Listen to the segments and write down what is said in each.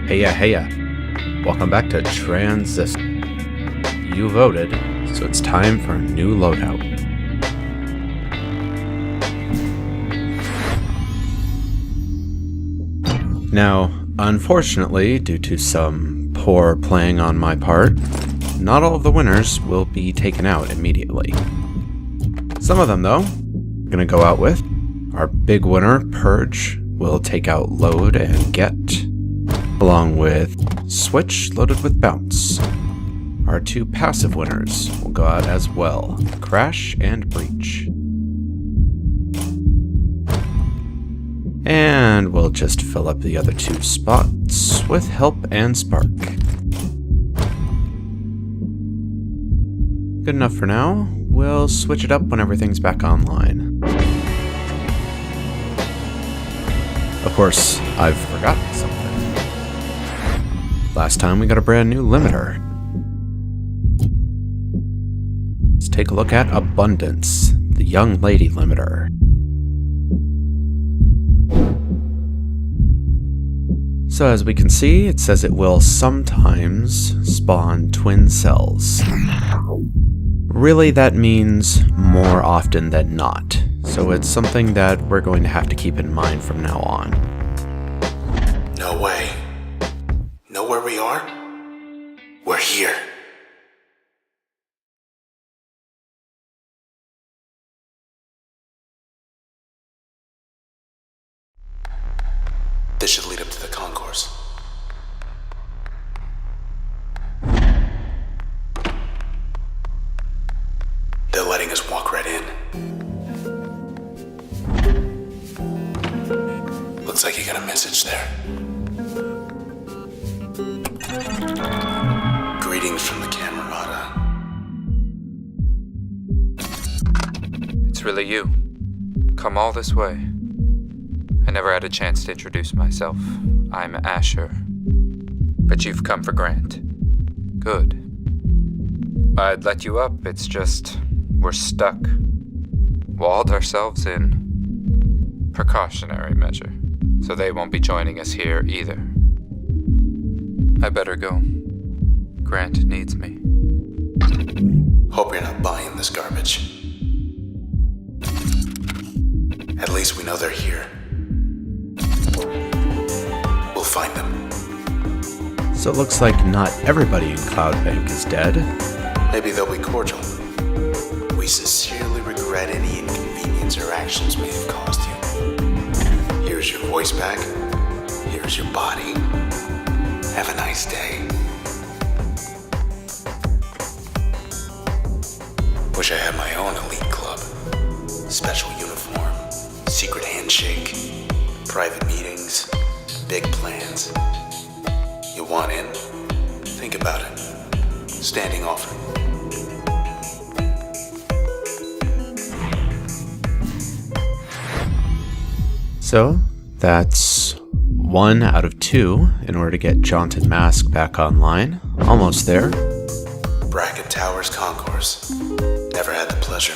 Heya. Welcome back to Transistor. You voted, so it's time for a new loadout. Now, unfortunately, due to some poor playing on my part, not all of the winners will be taken out immediately. Some of them, though, we're going to go out with. Our big winner, Purge, will take out Load and Get, along with Switch loaded with Bounce. Our two passive winners will go out as well, Crash and Breach. And we'll just fill up the other two spots with Help and Spark. Good enough for now. We'll switch it up when everything's back online. Of course, I've forgotten something. Last time we got a brand new limiter. Let's take a look at Abundance, the young lady limiter. So as we can see, it says it will sometimes spawn twin cells. Really, that means more often than not. So it's something that we're going to have to keep in mind from now on. No way. Know where we are? We're here. This should lead up to the concourse. They're letting us walk right in. Looks like you got a message there. Greetings from the Camerata. It's really you. Come all this way. I never had a chance to introduce myself. I'm Asher. But you've come for Grant. Good. I'd let you up, it's just we're stuck. Walled ourselves in. Precautionary measure. So they won't be joining us here either. I better go. Grant needs me. Hope you're not buying this garbage. At least we know they're here. We'll find them. So it looks like not everybody in Cloudbank is dead. Maybe they'll be cordial. We sincerely regret any inconvenience our actions may have caused you. Here's your voice back. Here's your body. Have a nice day. Wish I had my own elite club. Special uniform, secret handshake, private meetings, big plans. You want in? Think about it. Standing offer. So, that's 1 out of 2 in order to get Jaunt and Mask back online. Almost there. Bracket Towers Concourse. Never had the pleasure.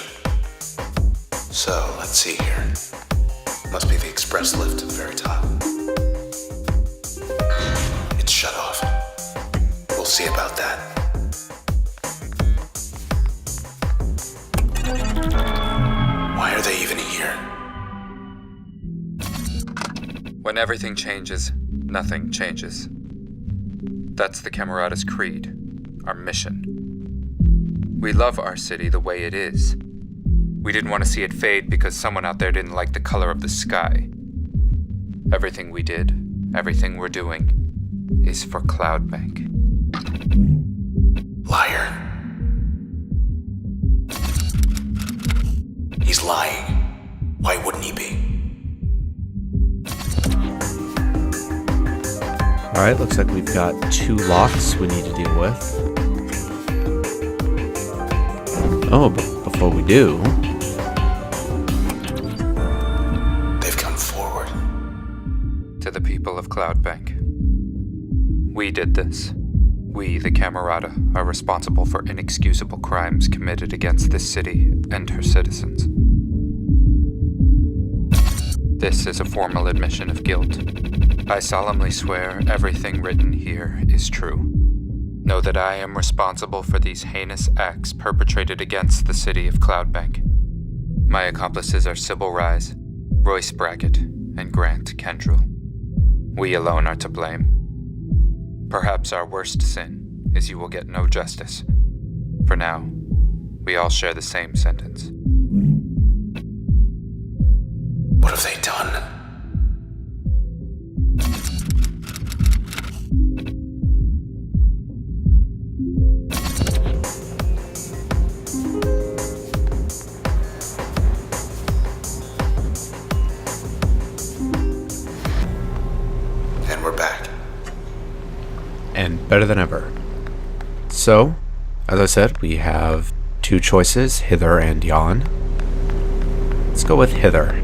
So, let's see here. Must be the express lift at the very top. It's shut off. We'll see about that. Why are they even here? When everything changes, nothing changes. That's the Camerata's creed, our mission. We love our city the way it is. We didn't want to see it fade because someone out there didn't like the color of the sky. Everything we did, everything we're doing, is for Cloudbank. Liar. He's lying. Why wouldn't he be? Alright, looks like we've got 2 locks we need to deal with. Oh, but before we do... They've come forward. To the people of Cloudbank. We did this. We, the Camerata, are responsible for inexcusable crimes committed against this city and her citizens. This is a formal admission of guilt. I solemnly swear everything written here is true. Know that I am responsible for these heinous acts perpetrated against the city of Cloudbank. My accomplices are Sybil Rise, Royce Brackett, and Grant Kendrell. We alone are to blame. Perhaps our worst sin is you will get no justice. For now, we all share the same sentence. What have they done? And we're back. And better than ever. So, as I said, we have two choices, hither and yon. Let's go with hither.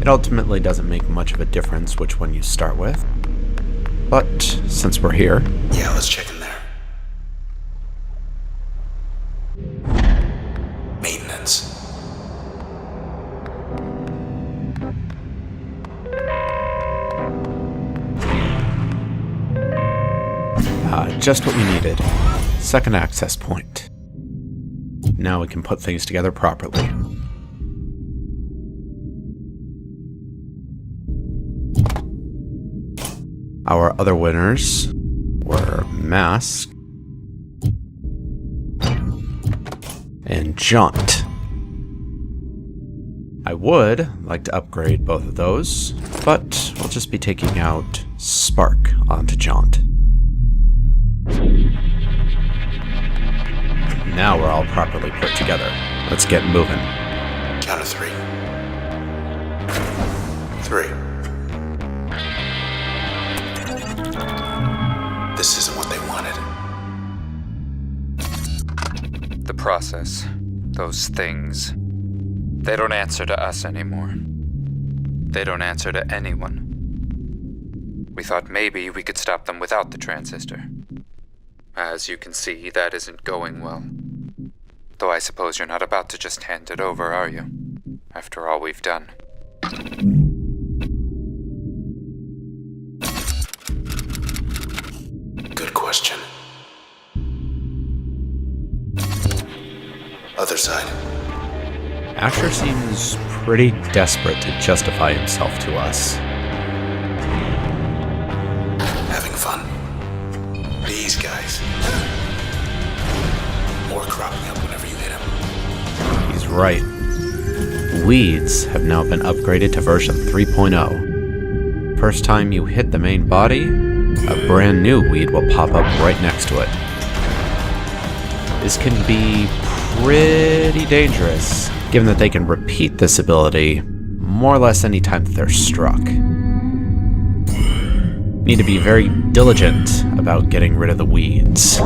It ultimately doesn't make much of a difference which one you start with. But, since we're here... Yeah, let's check in there. Maintenance. Just what we needed. Second access point. Now we can put things together properly. Our other winners were Mask and Jaunt. I would like to upgrade both of those, but we'll just be taking out Spark onto Jaunt. Now we're all properly put together. Let's get moving. Count of 3. 3. This isn't what they wanted. The process, those things, they don't answer to us anymore. They don't answer to anyone. We thought maybe we could stop them without the transistor. As you can see, that isn't going well. Though I suppose you're not about to just hand it over, are you? After all we've done. Good question. Other side. Asher seems pretty desperate to justify himself to us. Having fun. These guys. More cropping up whenever you hit them. He's right. Weeds have now been upgraded to version 3.0. First time you hit the main body, a brand new weed will pop up right next to it. This can be pretty dangerous, given that they can repeat this ability more or less any time that they're struck. Need to be very diligent about getting rid of the weeds.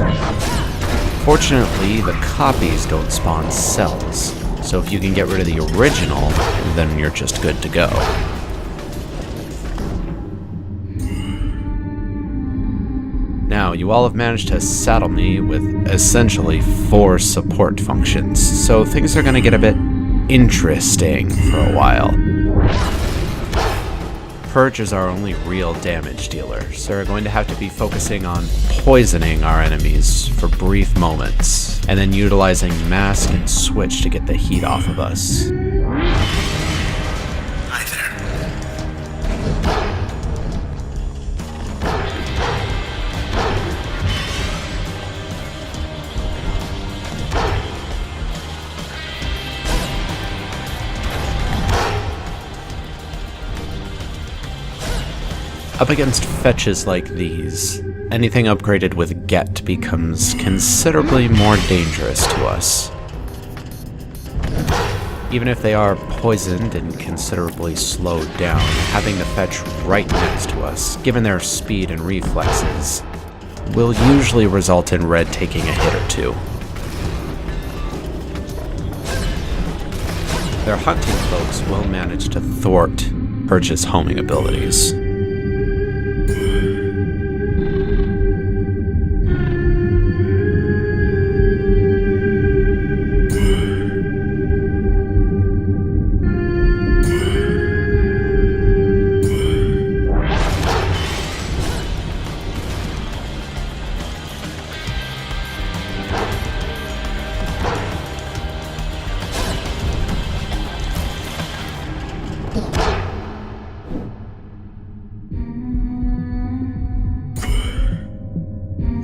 Fortunately, the copies don't spawn cells, so if you can get rid of the original, then you're just good to go. Now, you all have managed to saddle me with essentially 4 support functions, so things are going to get a bit interesting for a while. Purge is our only real damage dealer, so we're going to have to be focusing on poisoning our enemies for brief moments, and then utilizing Mask and Switch to get the heat off of us. Hi there. Up against fetches like these, anything upgraded with Get becomes considerably more dangerous to us. Even if they are poisoned and considerably slowed down, having the fetch right next to us, given their speed and reflexes, will usually result in Red taking a hit or two. Their hunting folks will manage to thwart Purge's homing abilities.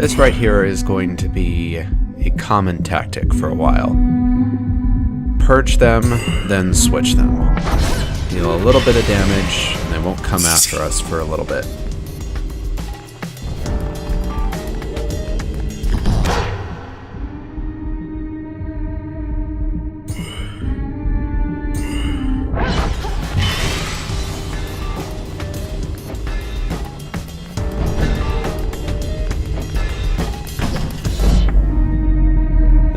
This right here is going to be a common tactic for a while. Purge them, then switch them. Deal a little bit of damage, and they won't come after us for a little bit.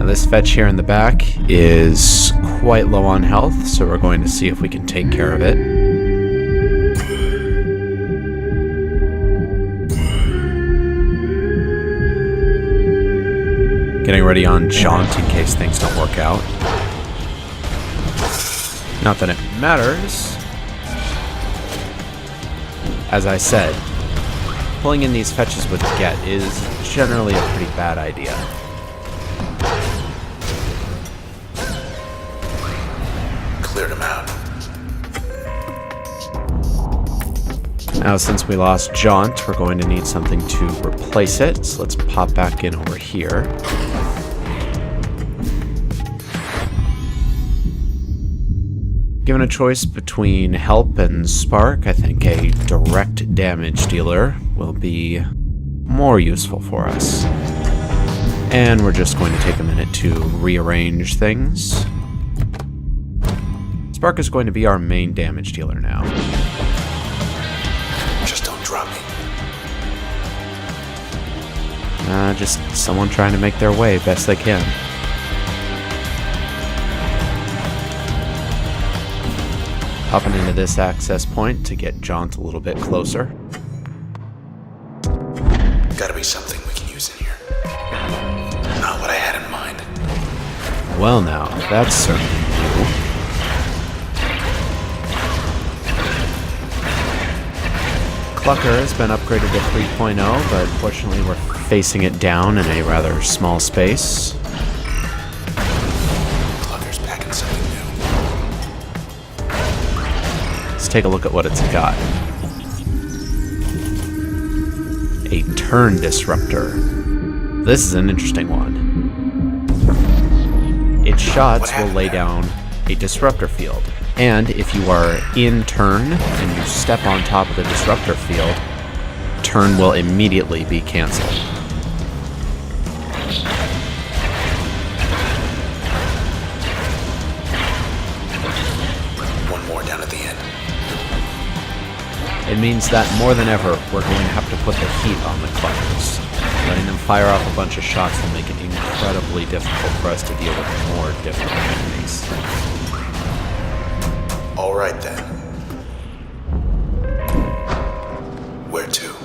This fetch here in the back is quite low on health, so we're going to see if we can take care of it. Getting ready on Jaunt in case things don't work out. Not that it matters. As I said, pulling in these fetches with Get is generally a pretty bad idea. Cleared him out. Now, since we lost Jaunt, we're going to need something to replace it. So let's pop back in over here. Given a choice between Help and Spark, I think a direct damage dealer will be more useful for us. And we're just going to take a minute to rearrange things. Spark is going to be our main damage dealer now. Just don't drop me. Just someone trying to make their way best they can. Hopping into this access point to get Jaunt a little bit closer. Gotta be something we can use in here. Not what I had in mind. Well now, that's certainly new. Clucker has been upgraded to 3.0, but fortunately we're facing it down in a rather small space. Clucker's packing something new. Let's take a look at what it's got. A turn disruptor. This is an interesting one. Its shots will lay down a disruptor field. And if you are in turn and you step on top of the disruptor field, turn will immediately be cancelled. One more down at the end. It means that more than ever, we're going to have to put the heat on the cluckers. Letting them fire off a bunch of shots will make it incredibly difficult for us to deal with more difficult enemies. All right then. Where to?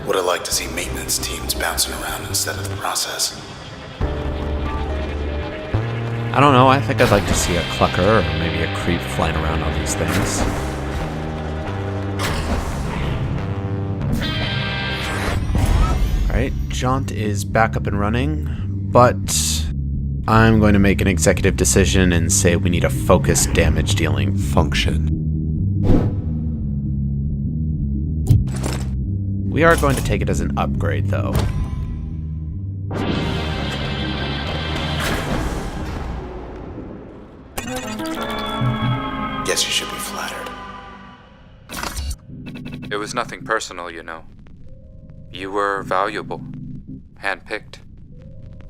Would have liked to see maintenance teams bouncing around instead of the process. I don't know, I think I'd like to see a clucker or maybe a creep flying around on these things. Alright, Jaunt is back up and running, but I'm going to make an executive decision and say we need a focused damage dealing function. We are going to take it as an upgrade though. Guess you should be flattered. It was nothing personal, you know. You were valuable, handpicked,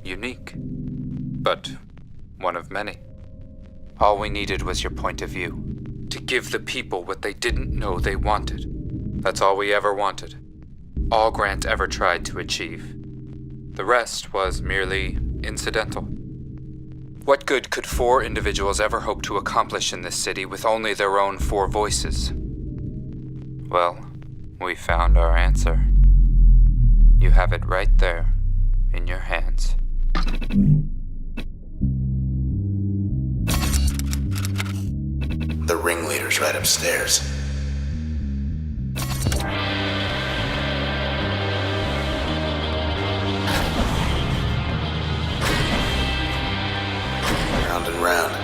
unique, but one of many. All we needed was your point of view, to give the people what they didn't know they wanted. That's all we ever wanted, all Grant ever tried to achieve. The rest was merely incidental. What good could 4 individuals ever hope to accomplish in this city with only their own 4 voices? Well, we found our answer. You have it right there, in your hands. The ringleader's right upstairs. Round and round.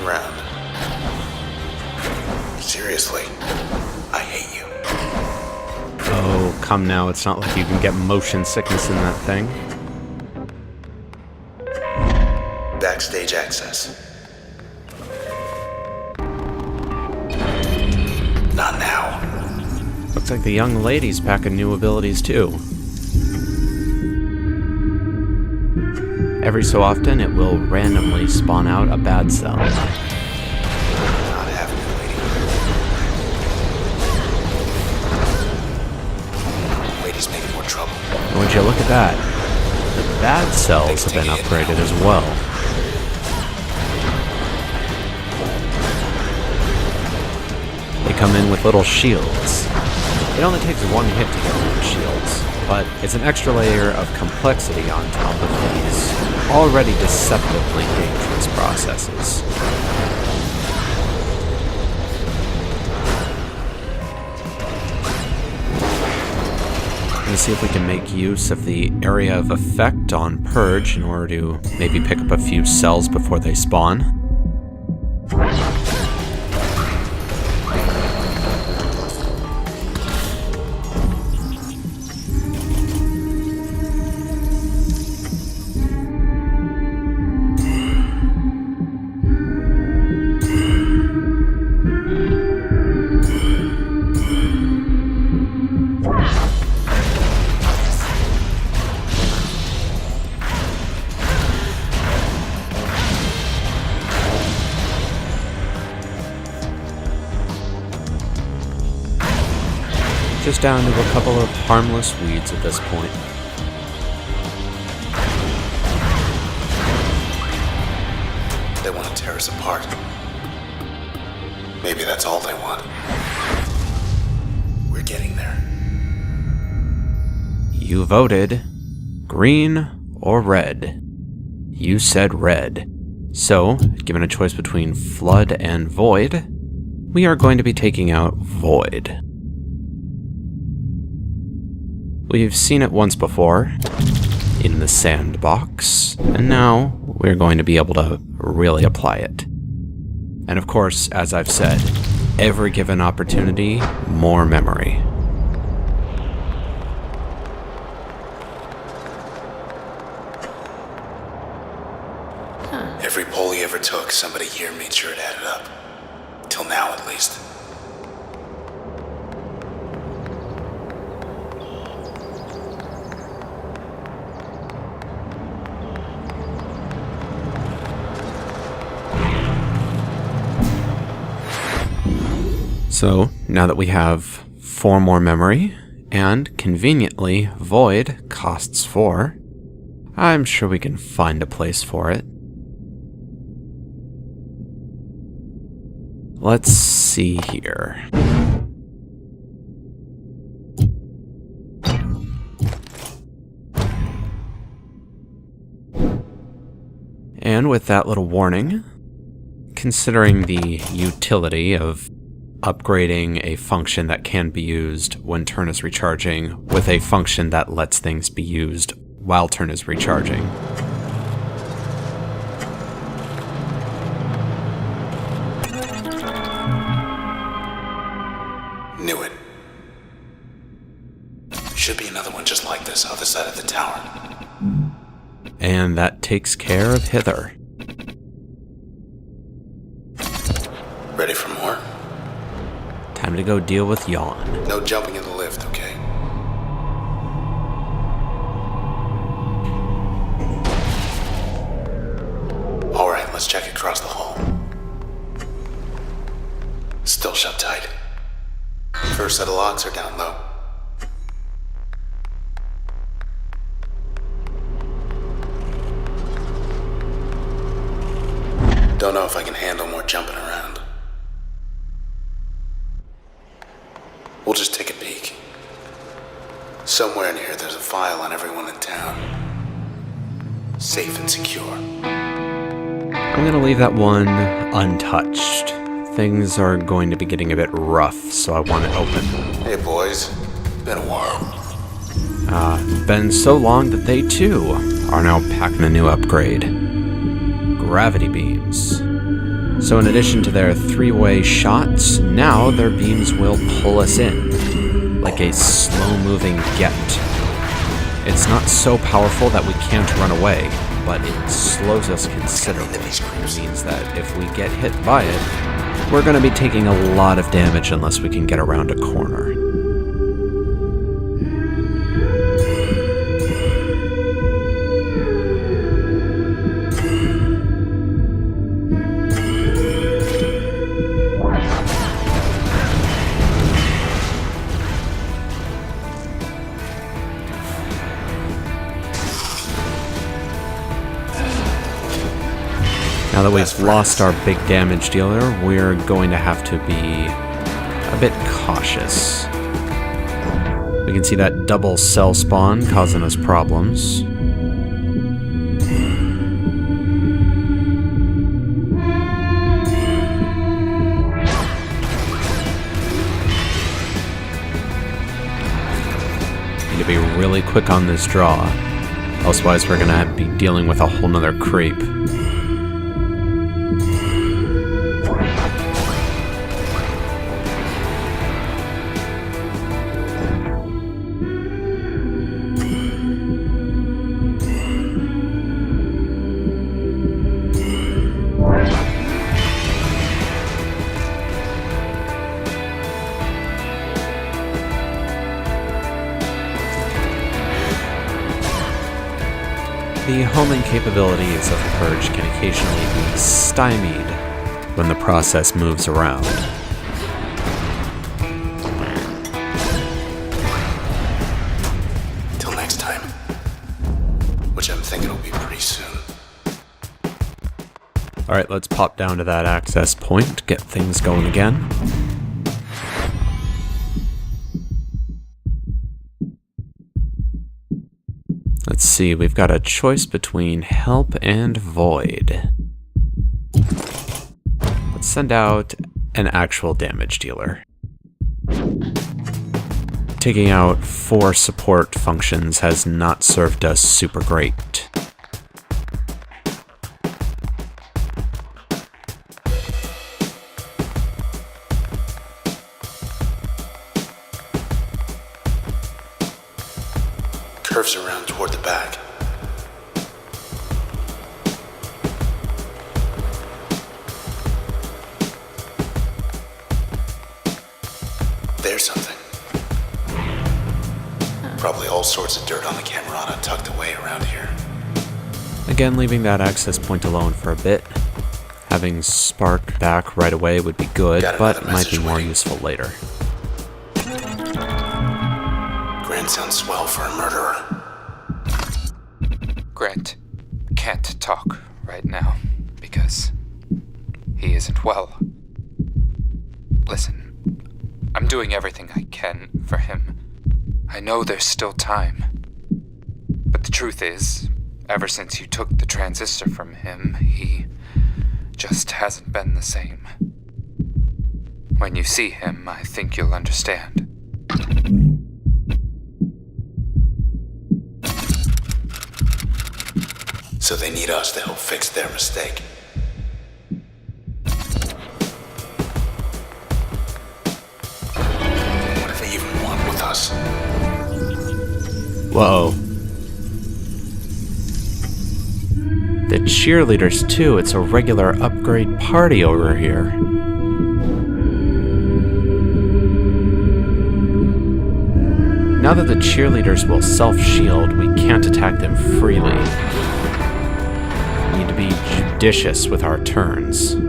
round. Seriously, I hate you. Oh, come now. It's not like you can get motion sickness in that thing. Backstage access. Not now. Looks like the young lady's packing new abilities too. Every so often, it will randomly spawn out a bad cell. Not having it, lady. Lady's making more trouble. And would you look at that? The bad cells have been upgraded as well. They come in with little shields. It only takes one hit to get those shields, but it's an extra layer of complexity on top of these already deceptively dangerous processes. Let's see if we can make use of the area of effect on Purge in order to maybe pick up a few cells before they spawn. Just down to a couple of harmless weeds at this point. They want to tear us apart. Maybe that's all they want. We're getting there. You voted green or red. You said red. So, given a choice between Flood and Void, we are going to be taking out Void. We've seen it once before, in the sandbox, and now we're going to be able to really apply it. And of course, as I've said, every given opportunity, more memory. Every poll he ever took, somebody here made sure it added up. Till now, at least. So, now that we have 4 more memory, and conveniently, Void costs 4, I'm sure we can find a place for it. Let's see here. And with that little warning, considering the utility of upgrading a function that can be used when turn is recharging with a function that lets things be used while turn is recharging. Knew it. Should be another one just like this other side of the tower. And that takes care of Hither. Ready for more? Time to go deal with Yawn. No jumping in the lift, okay? Alright, let's check across the hall. Still shut tight. First set of locks are down low. Don't know if I can handle more jumping around. We'll just take a peek. Somewhere in here there's a file on everyone in town. Safe and secure. I'm gonna leave that one untouched. Things are going to be getting a bit rough, so I want it open. Hey boys, been a while. Been so long that they too are now packing a new upgrade. Gravity beams. So in addition to their three-way shots, now their beams will pull us in, like a slow-moving get. It's not so powerful that we can't run away, but it slows us considerably. It means that if we get hit by it, we're going to be taking a lot of damage unless we can get around a corner. Now that we've lost our big damage dealer, we're going to have to be a bit cautious. We can see that double cell spawn causing us problems. Need to be really quick on this draw, elsewise we're gonna be dealing with a whole nother creep. The homing capabilities of the Purge can occasionally be stymied when the process moves around. Till next time. Which I'm thinking will be pretty soon. Alright, let's pop down to that access point, get things going again. Let's see, we've got a choice between Help and Void. Let's send out an actual damage dealer. Taking out 4 support functions has not served us super great. Curves around toward the back. There's something. Probably all sorts of dirt on the Camerata tucked away around here. Again, leaving that access point alone for a bit. Having Spark back right away would be good, but might be more useful later. Grant sounds swell for a murderer. Grant can't talk right now because he isn't well. Listen, I'm doing everything I can for him. I know there's still time. But the truth is, ever since you took the transistor from him, he just hasn't been the same. When you see him, I think you'll understand. So they need us to help fix their mistake. What if they even want with us? Whoa. The cheerleaders too, it's a regular upgrade party over here. Now that the cheerleaders will self-shield, we can't attack them freely. We need to be judicious with our turns. Luna,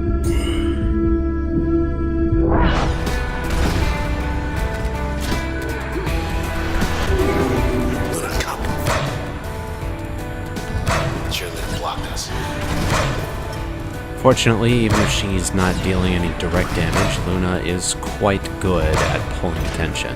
come. Cheerleader blocked us. Fortunately, even if she's not dealing any direct damage, Luna is quite good at pulling attention.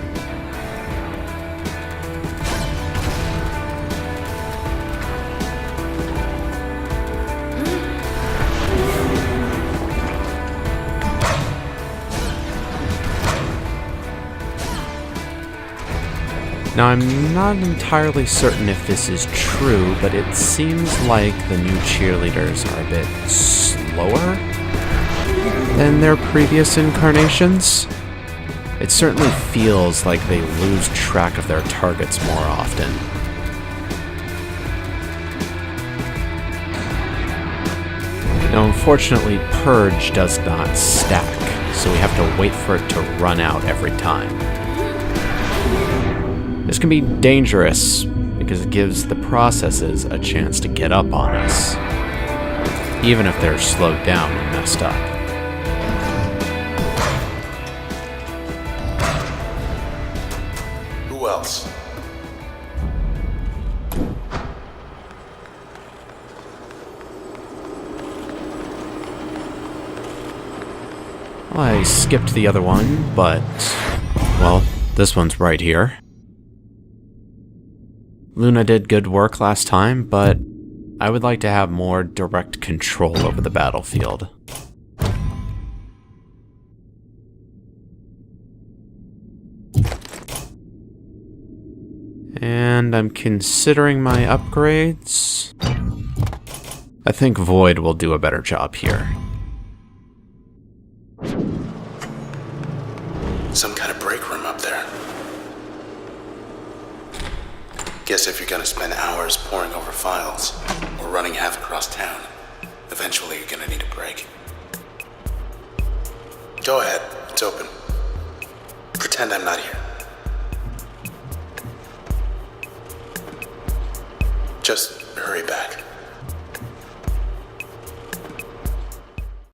Now, I'm not entirely certain if this is true, but it seems like the new cheerleaders are a bit slower. than their previous incarnations. It certainly feels like they lose track of their targets more often. Unfortunately, Purge does not stack, so we have to wait for it to run out every time. This can be dangerous, because it gives the processes a chance to get up on us, even if they're slowed down and messed up. Who else? I skipped the other one, but, well, this one's right here. Luna did good work last time, but I would like to have more direct control over the battlefield. And I'm considering my upgrades. I think Void will do a better job here. Some kind of break room up there. Guess if you're gonna spend hours poring over files or running half across town, eventually you're gonna need a break. Go ahead, it's open. Pretend I'm not here. Just hurry back.